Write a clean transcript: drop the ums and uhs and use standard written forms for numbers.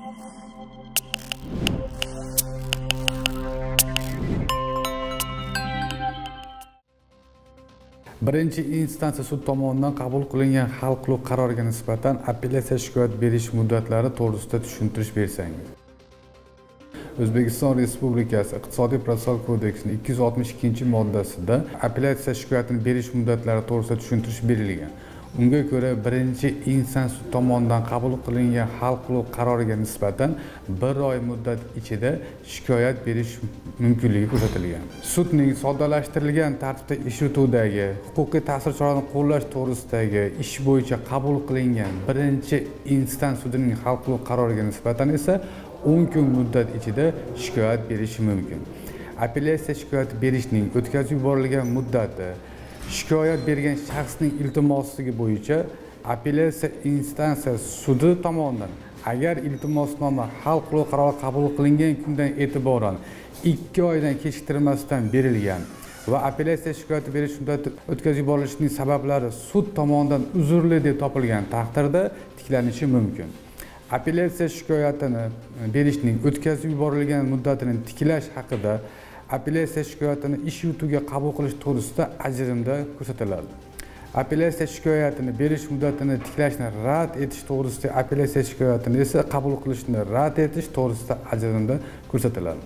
Birinchi instansiya sud tomonidan qabul qilingan hal qiluvchi qarorga nisbatan apellyatsiya shikoyat berish muddatlari to'g'risida tushuntirish bersangiz. O'zbekiston Respublikasi Iqtisodiy-protsessual kodeksining 262-moddasida apellyatsiya shikoyatini berish muddatlari to'g'risida tushuntirish berilgan. Unga ko'ra, birinchi instans sud tomonidan qabul qilingan hal qiluvchi qaroriga nisbatan 1 oy muddat ichida shikoyat berish mumkinligi ko'rsatilgan. Sudning soddalashtirilgan tartibda ish yurituvidagi huquqiy ta'sir choralarini qo'llash to'g'risidagi ish bo'yicha qabul qilingan birinchi instans sudining hal qiluvchi qaroriga nisbatan esa 10 kun muddat ichida shikoyat berishi mumkin. Apellyatsiya shikoyat berishning o'tkazib yuborilgan muddati shikoyat bergan shaxsning iltimosiga bo'yicha apellyatsiya instansiya sudi tomonidan agar iltimosnoma hal qiluvchi qarori qabul qilingan kundan e'tiboran 2 oydan kechiktirmasdan berilgan va apellyatsiya shikoyat berish muddati o'tkazib yuborilishining sabablari sud tomonidan uzrli deb topilgan taqdirda tiklanishi mumkin. Apellyatsiya shikoyatini berishning o'tkazib yuborilgan muddatini tiklash haqida apellyatsiya shikoyatini ish yurituviga qabul qilish to'g'risida ajrimda ko'rsatiladi. Apellyatsiya shikoyatini berish muddatini tiklashni rad etish to'g'risida apellyatsiya shikoyatini esa qabul qilishni rad etish to'g'risida ajrimda ko'rsatiladi.